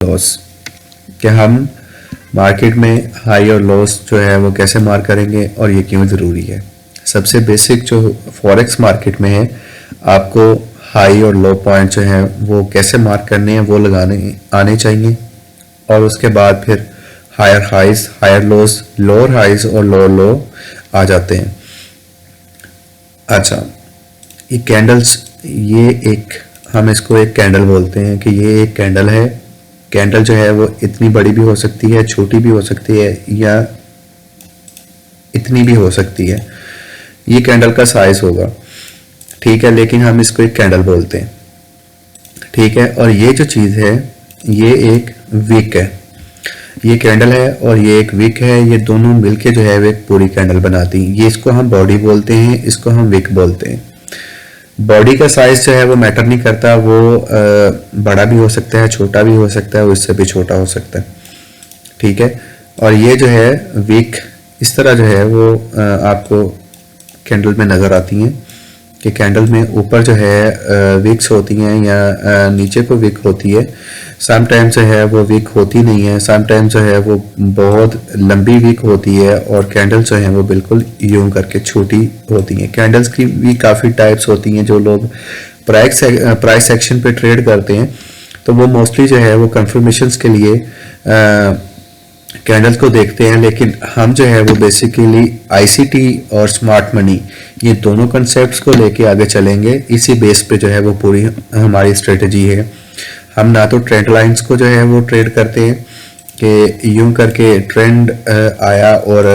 Loss, कि हम market में हाई और लॉस जो है वो कैसे मार्क करेंगे और ये क्यों ज़रूरी है। सबसे बेसिक जो फॉरेक्स मार्केट में है, आपको हाई और लो पॉइंट जो है वो कैसे मार्क करने हैं वो लगाने आने चाहिए, और उसके बाद फिर higher highs, higher lows, lower highs और लोअर लो आ जाते हैं। अच्छा, ये कैंडल्स, ये एक, हम इसको एक कैंडल बोलते हैं कि ये एक कैंडल है। कैंडल जो है वो इतनी बड़ी भी हो सकती है, छोटी भी हो सकती है, या इतनी भी हो सकती है। ये कैंडल का साइज होगा, ठीक है, लेकिन हम इसको एक कैंडल बोलते हैं, ठीक है। और ये जो चीज़ है ये एक विक है, ये कैंडल है और ये एक विक है, ये दोनों मिलके जो है वो एक पूरी कैंडल बनाती हैं। ये इसको हम बॉडी बोलते हैं, इसको हम विक बोलते हैं। बॉडी का साइज जो है वो मैटर नहीं करता, वो बड़ा भी हो सकता है, छोटा भी हो सकता है, उससे भी छोटा हो सकता है, ठीक है। और ये जो है विक इस तरह जो है वो आपको कैंडल में नज़र आती हैं कि कैंडल में ऊपर जो है विक्स होती हैं या नीचे को विक होती है। समटाइम्स जो है वो विक होती नहीं है, समटाइम्स जो है वो बहुत लंबी विक होती है, और कैंडल्स जो हैं वो बिल्कुल यूं करके छोटी होती हैं। कैंडल्स की भी काफ़ी टाइप्स होती हैं। जो लोग प्राइस सेक्शन पे ट्रेड करते हैं तो वो मोस्टली जो है वो कंफर्मेशंस के लिए कैंडल्स को देखते हैं, लेकिन हम जो है वो बेसिकली आईसीटी और स्मार्ट मनी, ये दोनों कंसेप्ट्स को लेके आगे चलेंगे। इसी बेस पे जो है वो पूरी हमारी स्ट्रेटजी है। हम ना तो ट्रेंड लाइंस को जो है वो ट्रेड करते हैं कि यूं करके ट्रेंड आया और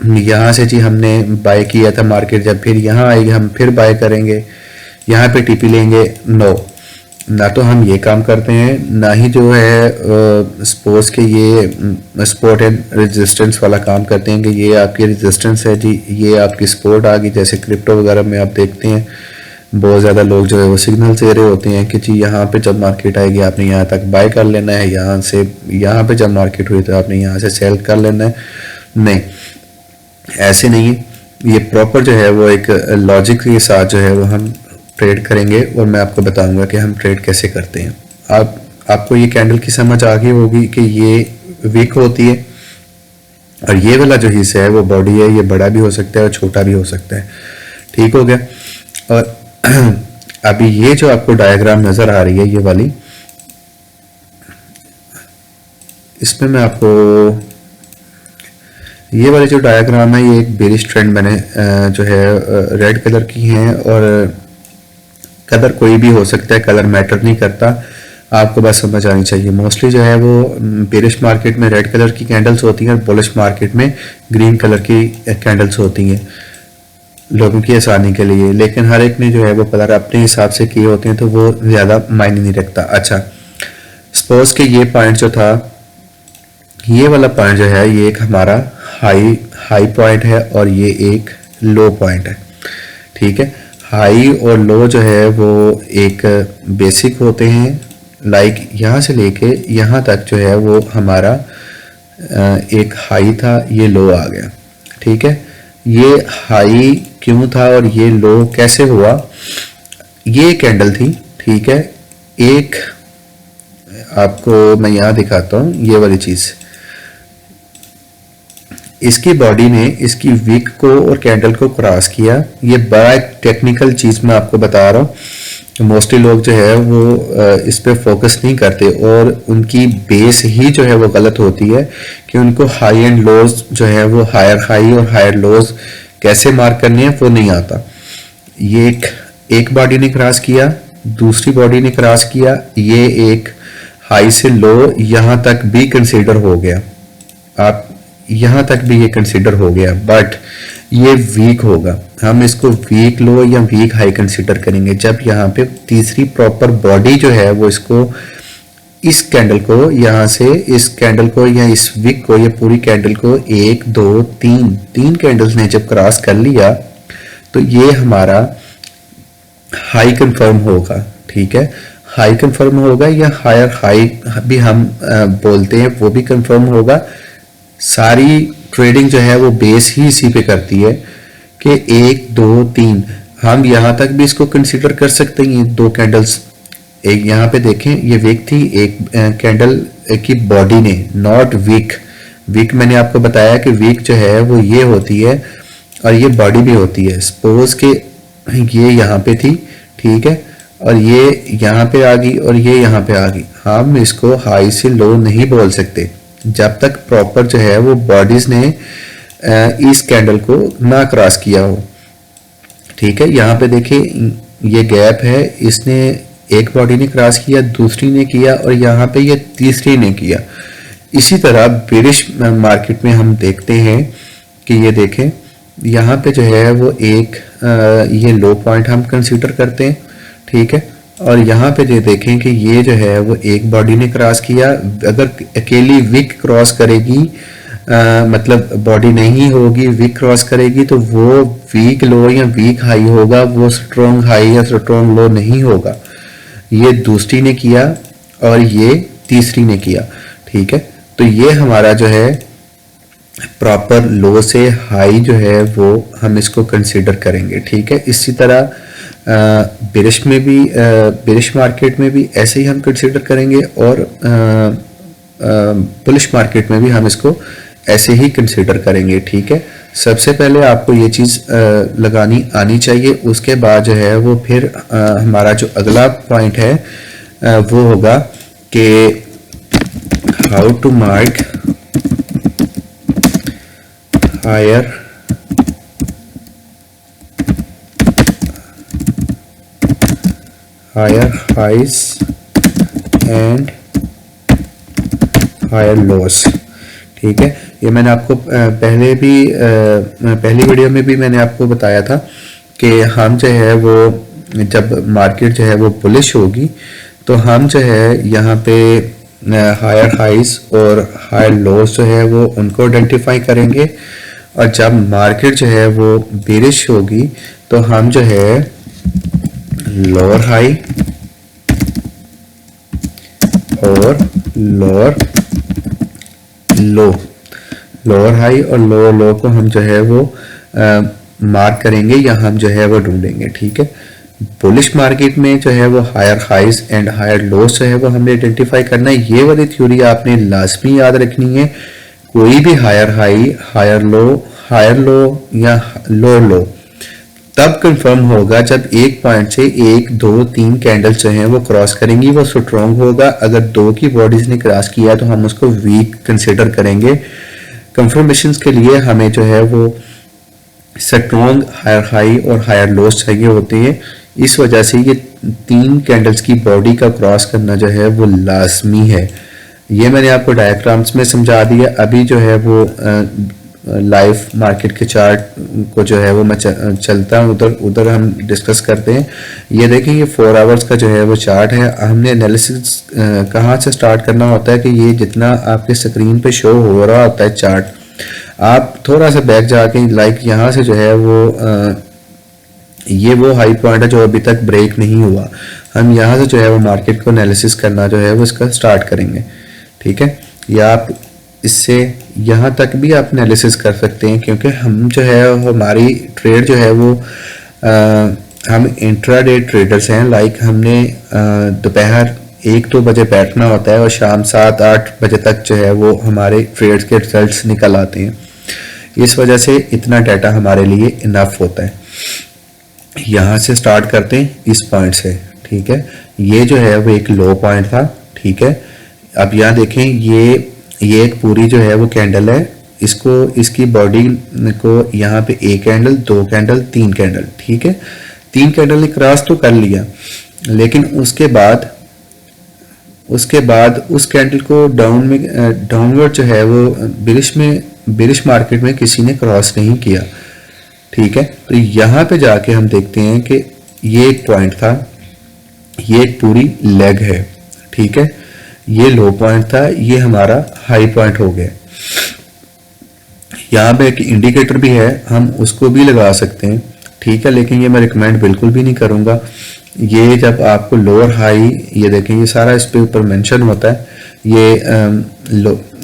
यहाँ से जी हमने बाय किया था मार्केट, जब फिर यहाँ आएगी हम फिर बाय करेंगे, यहाँ पे टीपी लेंगे। नो, ना तो हम ये काम करते हैं, ना ही जो है सपोज के ये सपोर्ट एंड रेजिस्टेंस वाला काम करते हैं कि ये आपकी रेजिस्टेंस है जी, ये आपकी सपोर्ट आ गई। जैसे क्रिप्टो वगैरह में आप देखते हैं बहुत ज़्यादा लोग जो है वो सिग्नल दे रहे होते हैं कि जी यहाँ पे जब मार्केट आएगी आपने यहाँ तक बाय कर लेना है, यहाँ से यहाँ पे जब मार्केट हुई तो आपने यहाँ से सेल कर लेना है। नहीं, ऐसे नहीं है। ये प्रॉपर जो है वो एक लॉजिक के साथ जो है वो हम ट्रेड करेंगे, और मैं आपको बताऊंगा कि हम ट्रेड कैसे करते हैं। आपको ये कैंडल की समझ आ गई होगी कि ये वीक होती है, और ये वाला जो हिस्सा है वो बॉडी है, ये बड़ा भी हो सकता है और छोटा भी हो सकता है, ठीक हो गया। और अभी ये जो आपको डायग्राम नजर आ रही है ये वाली, इसमें मैं आपको ये वाली जो डायग्राम है ये एक बेरिश ट्रेंड मैंने जो है रेड कलर की है, और कलर कोई भी हो सकता है, कलर मैटर नहीं करता, आपको बस समझ आनी चाहिए। मोस्टली जो है वो बेरिश मार्केट में रेड कलर की कैंडल्स होती हैं और बुलिश मार्केट में ग्रीन कलर की कैंडल्स होती हैं लोगों की आसानी के लिए, लेकिन हर एक ने जो है वो कलर अपने हिसाब से किए होते हैं तो वो ज़्यादा मायने नहीं रखता। अच्छा, सपोज के ये पॉइंट जो था, ये वाला पॉइंट जो है ये एक हमारा हाई पॉइंट है और ये एक लो पॉइंट है, ठीक है। हाई और लो जो है वो एक बेसिक होते हैं, लाइक यहाँ से लेके यहाँ तक जो है वो हमारा एक हाई था, ये लो आ गया, ठीक है। ये हाई क्यों था और ये लो कैसे हुआ, ये कैंडल थी, ठीक है। एक आपको मैं यहाँ दिखाता हूँ, ये वाली चीज़, इसकी बॉडी ने इसकी विक को और कैंडल को क्रॉस किया। ये बड़ा एक टेक्निकल चीज़ मैं आपको बता रहा हूँ, मोस्टली लोग जो है वो इस पे फोकस नहीं करते, और उनकी बेस ही जो है वो गलत होती है कि उनको हाई एंड लोज जो है वो हायर हाई और हायर लोज कैसे मार्क करने हैं वो नहीं आता। ये एक बॉडी ने क्रॉस किया, दूसरी बॉडी ने क्रॉस किया, ये एक हाई से लो यहाँ तक भी कंसीडर हो गया, आप यहाँ तक भी ये कंसीडर हो गया, बट ये वीक होगा। हम इसको वीक लो या वीक हाई कंसीडर करेंगे जब यहाँ पे तीसरी प्रॉपर बॉडी जो है वो इसको, इस कैंडल को यहाँ से इस कैंडल को या इस विक को, ये पूरी कैंडल को 1 2 3 कैंडल्स ने जब क्रॉस कर लिया तो ये हमारा हाई कंफर्म होगा, ठीक है। हाई कंफर्म होगा या हायर हाई भी हम बोलते हैं, वो भी कंफर्म होगा। सारी ट्रेडिंग जो है वो बेस ही इसी पे करती है कि 1 2 3, हम यहाँ तक भी इसको कंसीडर कर सकते हैं। 2 कैंडल्स, एक यहाँ पे देखें ये वीक थी, एक कैंडल की बॉडी ने, नॉट वीक। वीक मैंने आपको बताया कि वीक जो है वो ये होती है और ये बॉडी भी होती है। सपोज के ये यहाँ पे थी, ठीक है, और ये यहाँ पे आ गई और ये यहाँ पे आ गई, हम इसको हाई से लो नहीं बोल सकते जब तक प्रॉपर जो है वो बॉडीज ने इस कैंडल को ना क्रॉस किया हो। ठीक है, यहाँ पे देखिए ये गैप है, इसने एक बॉडी ने क्रॉस किया, दूसरी ने किया और यहाँ पे ये तीसरी ने किया। इसी तरह बेरिश मार्केट में हम देखते हैं कि ये देखें यहाँ पे जो है वो एक ये लो पॉइंट हम कंसीडर करते हैं, ठीक है, और यहाँ पे जो देखें कि ये जो है वो एक बॉडी ने क्रॉस किया। अगर अकेली विक क्रॉस करेगी, मतलब बॉडी नहीं होगी, वीक क्रॉस करेगी, तो वो वीक लो या वीक हाई होगा, वो स्ट्रॉन्ग हाई या स्ट्रॉन्ग लो नहीं होगा। ये दूसरी ने किया और ये तीसरी ने किया, ठीक है, तो ये हमारा जो है प्रॉपर लो से हाई जो है वो हम इसको कंसीडर करेंगे। ठीक है, इसी तरह बेरिश में भी, बेरिश मार्केट में भी ऐसे ही हम कंसीडर करेंगे और बुलिश मार्केट में भी हम इसको ऐसे ही कंसीडर करेंगे। ठीक है, सबसे पहले आपको ये चीज़ लगानी आनी चाहिए, उसके बाद जो है वो फिर हमारा जो अगला पॉइंट है वो होगा कि how to mark higher highs and higher lows. ठीक है, ये मैंने आपको पहले भी पहली वीडियो में भी मैंने आपको बताया था कि हम जो है वो जब मार्केट जो है वो बुलिश होगी तो हम जो है यहाँ पे हायर हाइज और हायर लोस जो है वो उनको आइडेंटिफाई करेंगे, और जब मार्केट जो है वो बेरिश होगी तो हम जो है लोअर हाई और लोअर हाई और लोअर लो को हम जो है वो मार्क करेंगे या हम जो है वो ढूंढेंगे। ठीक है, बुलिश मार्केट में जो है वो higher highs and higher lows जो है वो हमें आइडेंटिफाई करना है। ये वाली थ्योरी आपने लाजमी याद रखनी है। कोई भी हायर हाई, हायर लो या लोअर लो तब कंफर्म होगा जब एक पॉइंट से 1, 2, 3 कैंडल्स जो हैं वो क्रॉस करेंगी, वो स्ट्रॉन्ग होगा। अगर 2 की बॉडीज ने क्रॉस किया तो हम उसको वीक कंसिडर करेंगे। कंफर्मेशन के लिए हमें जो है वो स्ट्रॉन्ग हायर हाई और हायर लोस चाहिए होते हैं। इस वजह से ये 3 कैंडल्स की बॉडी का क्रॉस करना जो है वो लाजमी है। ये मैंने आपको डायग्राम्स में समझा दिया। अभी जो है वो लाइव मार्केट के चार्ट को जो है वो मैं चलता हूँ, उधर हम डिस्कस करते हैं। ये देखें, ये 4 आवर्स का जो है वो चार्ट है। हमने एनालिसिस कहाँ से स्टार्ट करना होता है कि ये जितना आपके स्क्रीन पे शो हो रहा होता है चार्ट, आप थोड़ा सा बैक जाके लाइक यहाँ से जो है वो ये वो हाई पॉइंट है जो अभी तक ब्रेक नहीं हुआ। हम यहाँ से जो है वो मार्केट को एनालिसिस करना जो है वो इसका स्टार्ट करेंगे। ठीक है, या आप इससे यहाँ तक भी आप एनालिसिस कर सकते हैं, क्योंकि हम जो है हमारी ट्रेड जो है वो हम इंट्राडे ट्रेडर्स हैं। लाइक हमने दोपहर 1-2 बजे बैठना होता है और शाम 7-8 बजे तक जो है वो हमारे ट्रेड्स के रिजल्ट्स निकल आते हैं। इस वजह से इतना डाटा हमारे लिए इनफ होता है। यहाँ से स्टार्ट करते हैं इस पॉइंट से। ठीक है, ये जो है वो एक लो पॉइंट था। ठीक है, अब यहाँ देखें, ये एक पूरी जो है वो कैंडल है, इसको इसकी बॉडी को यहाँ पे 1 कैंडल, 2 कैंडल, 3 कैंडल, ठीक है, 3 कैंडल ने क्रॉस तो कर लिया, लेकिन उसके बाद उस कैंडल को डाउनवर्ड जो है वो बेरिश मार्केट में किसी ने क्रॉस नहीं किया। ठीक है, तो यहाँ पे जाके हम देखते हैं कि ये एक पॉइंट था, ये एक पूरी लेग है। ठीक है, ये लो पॉइंट था, ये हमारा हाई पॉइंट हो गया। यहाँ पे एक इंडिकेटर भी है, हम उसको भी लगा सकते हैं। ठीक है, लेकिन ये मैं रिकमेंड बिल्कुल भी नहीं करूँगा। ये जब आपको लोअर हाई, ये देखें, ये सारा इस पे ऊपर मेंशन होता है। ये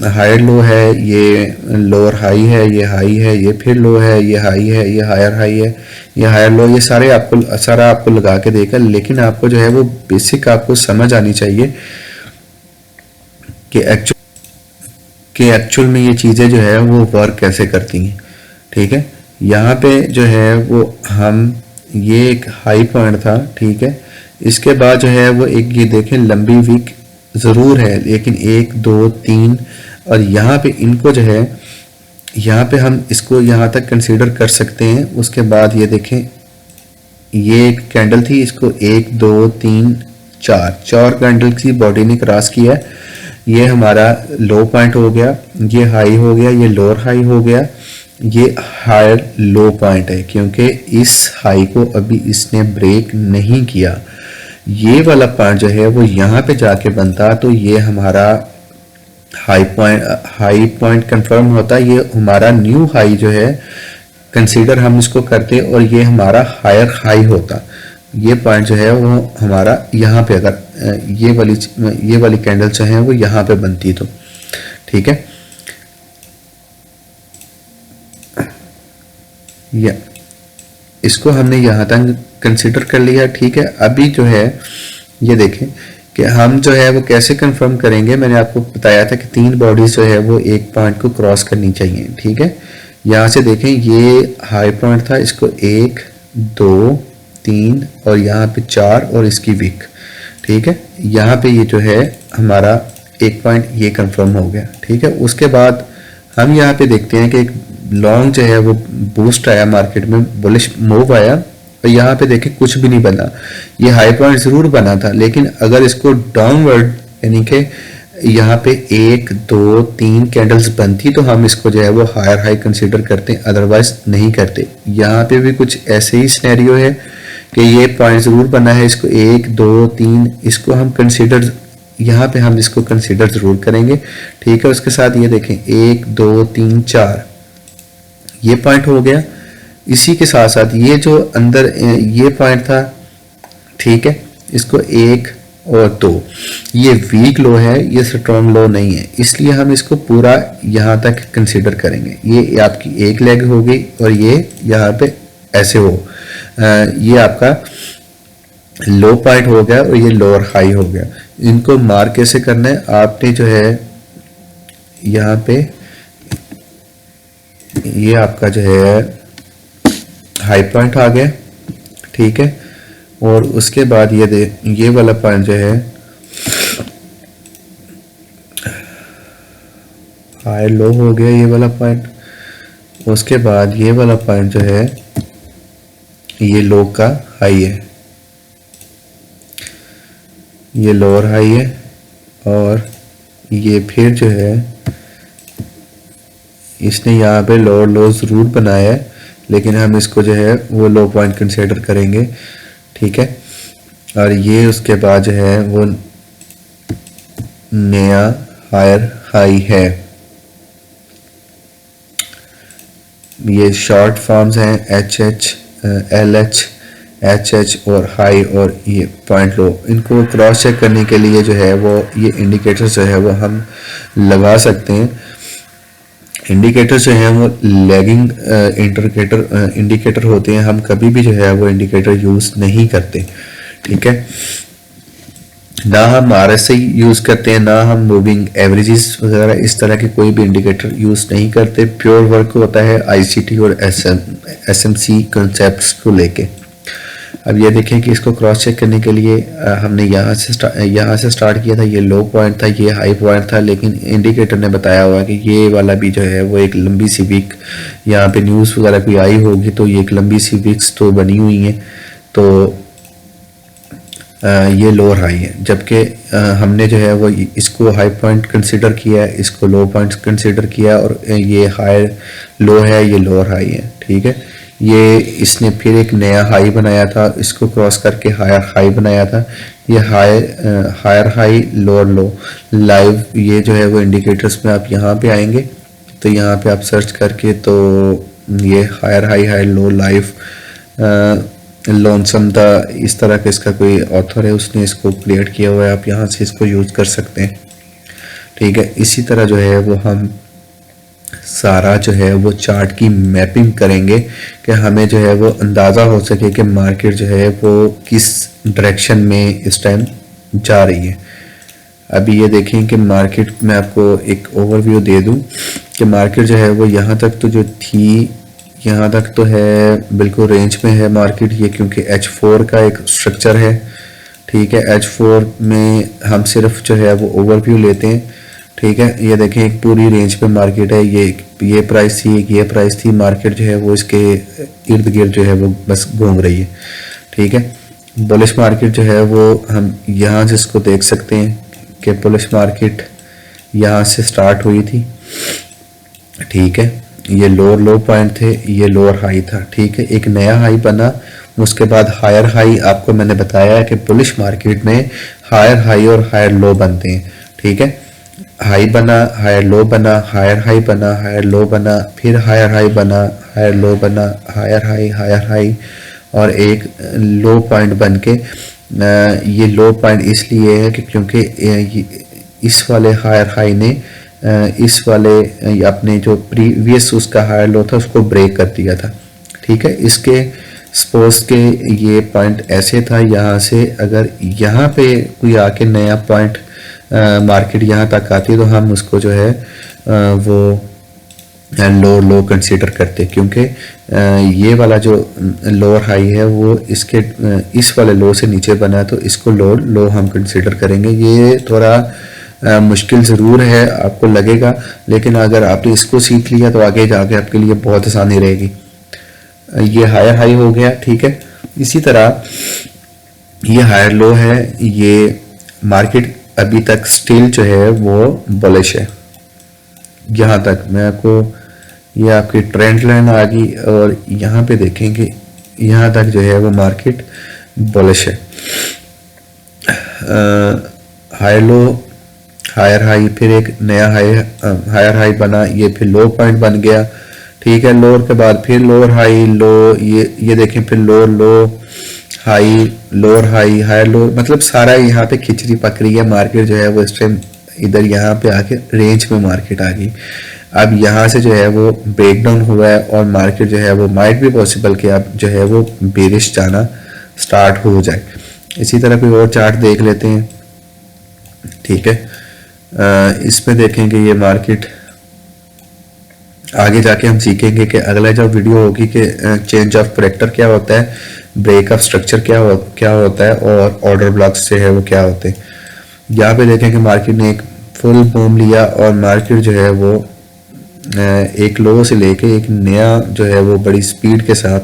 हायर लो है, ये लोअर हाई है, ये हाई है, ये फिर लो है, ये हाई है, ये हायर हाई है, ये हायर लो, ये सारा आपको लगा के देगा। लेकिन आपको जो है वो बेसिक आपको समझ आनी चाहिए कि एक्चुअल में ये चीज़ें जो है वो वर्क कैसे करती हैं। ठीक है, यहाँ पे जो है वो हम, ये एक हाई पॉइंट था। ठीक है, इसके बाद जो है वो एक, ये देखें लंबी वीक ज़रूर है, लेकिन 1 2 3 और यहाँ पे इनको जो है, यहाँ पे हम इसको यहाँ तक कंसीडर कर सकते हैं। उसके बाद ये देखें, ये एक कैंडल थी, इसको 1 2 3 4 कैंडल की बॉडी ने क्रॉस किया। ये हमारा लो पॉइंट हो गया, ये हाई हो गया, ये लोअर हाई हो गया, ये हायर लो पॉइंट है क्योंकि इस हाई को अभी इसने ब्रेक नहीं किया। ये वाला पॉइंट जो है वो यहाँ पे जाके बनता तो ये हमारा हाई पॉइंट कंफर्म होता, ये हमारा न्यू हाई जो है कंसीडर हम इसको करते और ये हमारा हायर हाई होता। ये पॉइंट जो है वो हमारा यहाँ पे, अगर ये वाली कैंडल जो है वो यहाँ पे बनती तो ठीक है। या इसको हमने यहाँ तक कंसीडर कर लिया। ठीक है, अभी जो है ये देखें कि हम जो है वो कैसे कंफर्म करेंगे। मैंने आपको बताया था कि 3 बॉडीज जो है वो एक पॉइंट को क्रॉस करनी चाहिए। ठीक है, यहाँ से देखें ये हाई पॉइंट था, इसको 1 2 3 और यहाँ पे 4 और इसकी वीक। ठीक है, यहाँ पे ये जो है हमारा एक पॉइंट ये कंफर्म हो गया। ठीक है, उसके बाद हम यहाँ पे देखते हैं कि एक लॉन्ग जो है वो बूस्ट आया, मार्केट में बुलिश मूव आया और यहाँ पे देखें कुछ भी नहीं बना। ये हाई पॉइंट जरूर बना था, लेकिन अगर इसको डाउनवर्ड यानी कि यहाँ पे 1 2 3 कैंडल्स बनती तो हम इसको जो है वो हायर हाई कंसीडर करते, अदरवाइज नहीं करते। यहाँ पे भी कुछ ऐसे ही सिनेरियो है कि ये पॉइंट जरूर बना है, इसको 1 2 3 इसको हम कंसीडर, यहाँ पे हम इसको कंसीडर जरूर करेंगे। ठीक है, उसके साथ ये देखें 1 2 3 4 ये पॉइंट हो गया। इसी के साथ साथ ये जो अंदर ये पॉइंट था, ठीक है, इसको 1 और 2 ये वीक लो है, ये स्ट्रॉन्ग लो नहीं है, इसलिए हम इसको पूरा यहाँ तक कंसीडर करेंगे। ये आपकी एक लेग होगी और ये यहाँ पे ऐसे हो, ये आपका लो पॉइंट हो गया और ये लोअर हाई हो गया। इनको मार्क कैसे करना है, आपने जो है यहाँ पे ये आपका जो है हाई पॉइंट आ गया। ठीक है, और उसके बाद ये वाला पॉइंट जो है हाई लो हो गया, ये वाला पॉइंट। उसके बाद ये वाला पॉइंट जो है ये लो का हाई है, ये लोअर हाई है और ये फिर जो है इसने यहाँ पे लोअर लो जरूर बनाया है, लेकिन हम इसको जो है वो लो पॉइंट कंसीडर करेंगे। ठीक है, और ये उसके बाद जो है वो नया हायर हाई है। ये शॉर्ट फॉर्म्स हैं HH LH HH और हाई और ये पॉइंट लो। इनको क्रॉस चेक करने के लिए जो है वो ये इंडिकेटर्स जो है वो हम लगा सकते हैं। इंडिकेटर जो है वो लैगिंग इंडिकेटर होते हैं, हम कभी भी जो है वो इंडिकेटर यूज नहीं करते। ठीक है, ना हम RSI यूज करते हैं, ना हम मूविंग एवरेजेस वगैरह इस तरह के कोई भी इंडिकेटर यूज नहीं करते। प्योर वर्क होता है ICT और SMC कॉन्सेप्ट्स को लेके। अब ये देखें कि इसको क्रॉस चेक करने के लिए हमने यहाँ से स्टार्ट किया था, ये लो पॉइंट था, ये हाई पॉइंट था, लेकिन इंडिकेटर ने बताया हुआ कि ये वाला भी जो है वो एक लंबी सी वीक, यहाँ पे न्यूज़ वगैरह कोई आई होगी तो ये एक लंबी सी वीक्स तो बनी हुई हैं, तो ये लोअर हाई है। जबकि हमने जो है वो इसको हाई पॉइंट कंसिडर किया है, इसको लो पॉइंट कंसिडर किया और ये हायर लो है, ये लोअर हाई है। ठीक है, ये इसने फिर एक नया हाई बनाया था, इसको क्रॉस करके हायर हाई बनाया था। ये higher high lower low live, ये जो है वो इंडिकेटर्स में आप यहाँ पे आएंगे तो यहाँ पे आप सर्च करके तो ये higher high high low live lonesome the इस तरह का इसका कोई ऑथर है, उसने इसको क्रिएट किया हुआ है, आप यहाँ से इसको यूज कर सकते हैं। ठीक है, इसी तरह जो है वो हम सारा जो है वो चार्ट की मैपिंग करेंगे कि हमें जो है वो अंदाज़ा हो सके कि मार्केट जो है वो किस डायरेक्शन में इस टाइम जा रही है। अभी ये देखें कि मार्केट में आपको एक ओवरव्यू दे दूं कि मार्केट जो है वो यहाँ तक तो जो थी, यहाँ तक तो है बिल्कुल रेंज में है मार्केट ये, क्योंकि H4 का एक स्ट्रक्चर है, ठीक है। H4 में हम सिर्फ जो है वो ओवरव्यू लेते हैं, ठीक है। ये देखें एक पूरी रेंज पे मार्केट है, ये प्राइस थी, एक ये प्राइस थी, मार्केट जो है वो इसके इर्द गिर्द जो है वो बस घूम रही है, ठीक है। बुलिश मार्केट जो है वो हम यहाँ से इसको देख सकते हैं कि बुलिश मार्केट यहाँ से स्टार्ट हुई थी, ठीक है। ये लोअर लो पॉइंट थे, ये लोअर हाई था, ठीक है। एक नया हाई बना, उसके बाद हायर हाई। आपको मैंने बताया है कि बुलिश मार्केट में हायर हाई और हायर लो बनते हैं, ठीक है। हाई बना, हायर लो बना, हायर हाई बना, हायर लो बना, फिर हायर हाई बना, हायर लो बना, हायर हाई और एक लो पॉइंट बन के, ये लो पॉइंट इसलिए है कि क्योंकि इस वाले हायर हाई ने इस वाले अपने जो प्रीवियस उसका हायर लो था उसको ब्रेक कर दिया था, ठीक है। इसके सपोज के ये पॉइंट ऐसे था, यहाँ से अगर यहाँ पे कोई आके नया पॉइंट मार्केट यहाँ तक आती तो हम उसको जो है वो लो कंसीडर करते, क्योंकि ये वाला जो लोअर हाई है वो इसके इस वाले लो से नीचे बना, तो इसको लो हम कंसीडर करेंगे। ये थोड़ा मुश्किल ज़रूर है आपको लगेगा, लेकिन अगर आपने इसको सीख लिया तो आगे जाके आपके लिए बहुत आसानी रहेगी। ये हायर हाई हो गया, ठीक है। इसी तरह ये हायर लो है, ये मार्केट अभी तक स्टिल जो है वो बुलिश है। यहाँ तक मैं आपको, ये आपकी ट्रेंड लाइन आ गई और यहाँ पे देखेंगे यहाँ तक जो है वो मार्केट बुलिश है। हायर लो, हायर हाई, फिर एक नया हायर हाई बना, ये फिर लो पॉइंट बन गया, ठीक है। लोअर के बाद फिर लोअर हाई लो, ये देखें फिर lower low high, lower high, higher low, मतलब सारा यहाँ पे खिचड़ी पक रही है। मार्केट जो है वो इस टाइम इधर यहाँ पे आके रेंज में मार्केट आ गई। अब यहाँ से जो है वो ब्रेक डाउन हुआ है और मार्केट जो है वो माइट भी पॉसिबल कि अब जो है वो बेरिश जाना स्टार्ट हो जाए। इसी तरह कोई और चार्ट देख लेते हैं, ठीक है। इसमें देखेंगे ये मार्केट, आगे जाके हम सीखेंगे कि अगला जो वीडियो होगी कि चेंज ऑफ करेक्टर क्या होता है, ब्रेक ऑफ स्ट्रक्चर क्या होता है और ऑर्डर ब्लॉक्स जो है वो क्या होते हैं। यहाँ पे देखेंगे मार्केट ने एक फुल बूम लिया और मार्केट जो है वो एक लो से लेके एक नया जो है वो बड़ी स्पीड के साथ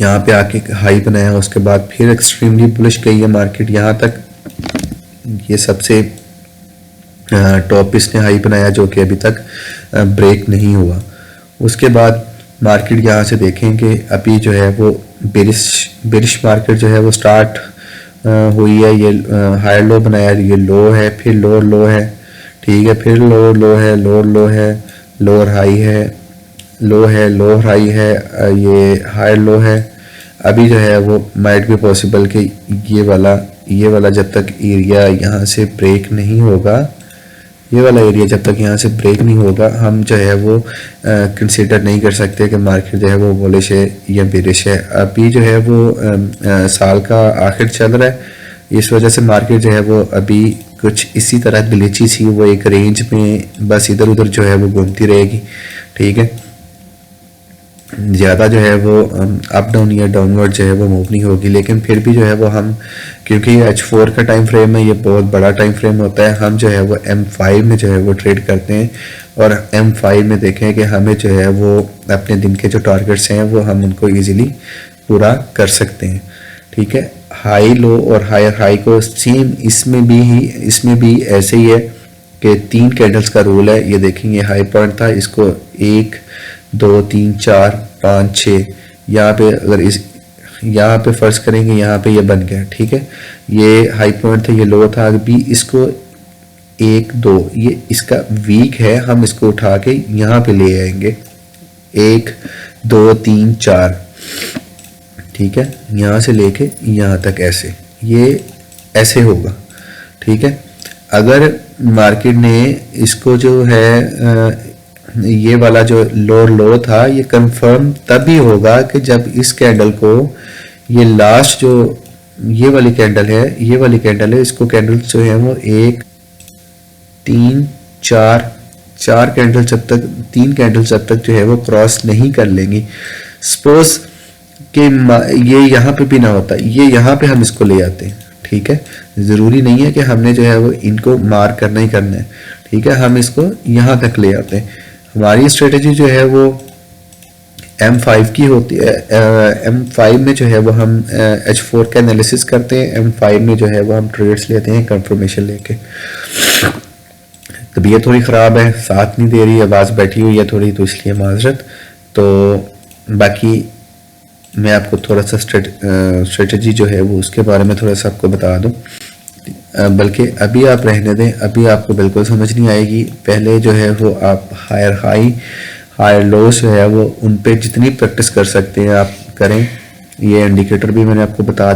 यहाँ पे आके हाई बनाया, उसके बाद फिर एक्सट्रीमली बुलिश गई है मार्केट यहाँ तक। ये सबसे टॉप इसने हाई बनाया जो कि अभी तक ब्रेक नहीं हुआ। उसके बाद मार्केट यहाँ से देखेंगे अभी जो है वो बेरिश मार्केट जो है वो स्टार्ट हुई है। ये हायर लो बनाया, ये लो है, फिर लोअर लो है, ठीक है, फिर लोअर लो है, लोअर लो है, लोअर हाई है, लो है, लोअर हाई है, ये हायर लो है। अभी जो है वो माइट भी पॉसिबल कि ये वाला जब तक एरिया यहाँ से ब्रेक नहीं होगा, ये वाला एरिया जब तक यहाँ से ब्रेक नहीं होगा, हम जो है वो कंसीडर नहीं कर सकते कि मार्केट जो है वो बुलिश है या बेरिश है। अभी जो है वो साल का आखिर चल रहा है, इस वजह से मार्केट जो है वो अभी कुछ इसी तरह ग्लिची सी वो एक रेंज में बस इधर उधर जो है वो घूमती रहेगी, ठीक है। ज़्यादा जो है वो अप डाउन या डाउनवर्ड जो है वो मूव नहीं होगी, लेकिन फिर भी जो है वो हम, क्योंकि H4 का टाइम फ्रेम है, ये बहुत बड़ा टाइम फ्रेम होता है, हम जो है वो M5 में जो है वो ट्रेड करते हैं और M5 में देखें कि हमें जो है वो अपने दिन के जो टारगेट्स हैं वो हम उनको ईजिली पूरा कर सकते हैं, ठीक है। हाई लो और हायर हाई को सेम इसमें भी ऐसे ही है कि 3 कैंडल्स का रूल है। ये देखेंगे हाई पॉइंट था, इसको 1 2 3 4 5 6 यहाँ पे अगर यहाँ पे फर्ज करेंगे, यहाँ पे ये बन गया, ठीक है। ये हाई पॉइंट था, ये लो था, अभी इसको 1 2 ये इसका वीक है, हम इसको उठा के यहाँ पे ले आएंगे 1 2 3 4, ठीक है। यहाँ से लेके यहाँ तक ऐसे होगा, ठीक है। अगर मार्केट ने इसको जो है ये वाला जो लोअर लो था ये कंफर्म तभी होगा कि जब इस कैंडल को ये लास्ट जो ये वाली कैंडल है, ये वाली कैंडल है, इसको कैंडल्स जो है वो 1 3 4 4 कैंडल जब तक 3 कैंडल जब तक जो है वो क्रॉस नहीं कर लेंगी, सपोज कि ये यहाँ पे भी ना होता, ये यहाँ पे हम इसको ले आते हैं, ठीक है। ज़रूरी नहीं है कि हमने जो है वो इनको मार्क करना ही करना है, ठीक है। हम इसको यहाँ तक ले आते हैं। हमारी स्ट्रेटजी जो है वो M5 की होती है। M5 में जो है वो हम H4 का एनालिसिस करते हैं, M5 में जो है वो हम ट्रेड्स लेते हैं कंफर्मेशन लेके। तबीयत थोड़ी ख़राब है, साथ नहीं दे रही, आवाज़ बैठी हुई है थोड़ी, तो इसलिए माजरत। तो बाकी मैं आपको थोड़ा सा स्ट्रेटजी जो है वो उसके बारे में थोड़ा सा आपको बता दूं, बल्कि अभी आप रहने दें, अभी आपको बिल्कुल समझ नहीं आएगी। पहले जो है वो आप हायर हाई हायर लोस जो है वो उन पे जितनी प्रैक्टिस कर सकते हैं आप करें। ये इंडिकेटर भी मैंने आपको बता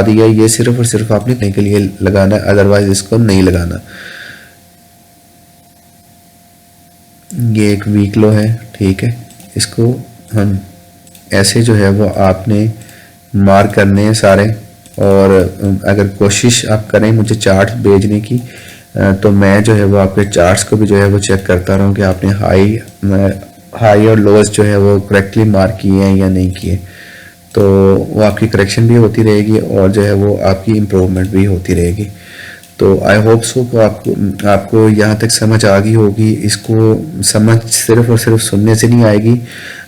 दिया, ये सिर्फ और सिर्फ आपने कहीं के लिए लगाना, अदरवाइज इसको नहीं लगाना। ये एक वीक लो है, ठीक है, इसको हम ऐसे जो है वो आपने मार्क करने हैं सारे। और अगर कोशिश आप करें मुझे चार्ट भेजने की, तो मैं जो है वो आपके चार्ट्स को भी जो है वो चेक करता रहूँ कि आपने हाई और लोअर्स जो है वो करेक्टली मार्क किए हैं या नहीं किए। तो वो आपकी करेक्शन भी होती रहेगी और जो है वो आपकी इम्प्रूवमेंट भी होती रहेगी। तो आई होप सो को आपको यहाँ तक समझ आ गई होगी। इसको समझ सिर्फ और सिर्फ सुनने से नहीं आएगी,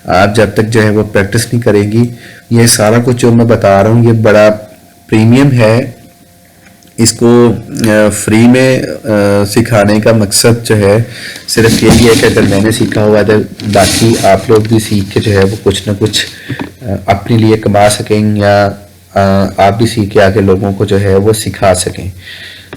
आप जब तक जो है वो प्रैक्टिस नहीं करेंगी। ये सारा कुछ जो मैं बता रहा हूँ ये बड़ा प्रीमियम है, इसको फ्री में सिखाने का मकसद जो है सिर्फ यही है कि अगर मैंने सीखा हुआ है तो बाकी आप लोग भी सीख के जो है वो कुछ ना कुछ अपने लिए कमा सकें, या आप भी सीख के आगे लोगों को जो है वो सिखा सकें,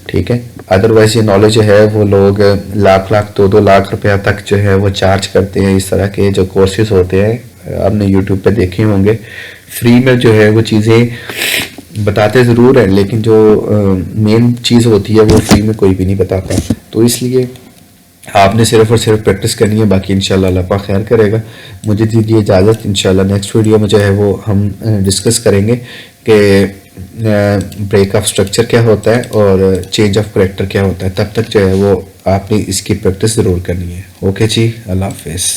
ठीक है। अदरवाइज ये नॉलेज जो है वो लोग लाख 2-2 लाख रुपया तक जो है वो चार्ज करते हैं। इस तरह के जो कोर्सेज होते हैं आपने यूट्यूब पे देखे होंगे, फ्री में जो है वो चीज़ें बताते ज़रूर हैं, लेकिन जो मेन चीज़ होती है वो फ्री में कोई भी नहीं बताता। तो इसलिए आपने सिर्फ और सिर्फ प्रैक्टिस करनी है, बाकी इंशाल्लाह अल्लाह पाक खैर करेगा। मुझे दीजिए इजाज़त, इंशाल्लाह नेक्स्ट वीडियो में जो है वो हम डिस्कस करेंगे कि ब्रेक ऑफ स्ट्रक्चर क्या होता है और चेंज ऑफ करेक्टर क्या होता है। तब तक जो है वो आपने इसकी प्रैक्टिस ज़रूर करनी है। ओके जी, अल्लाह हाफिज़।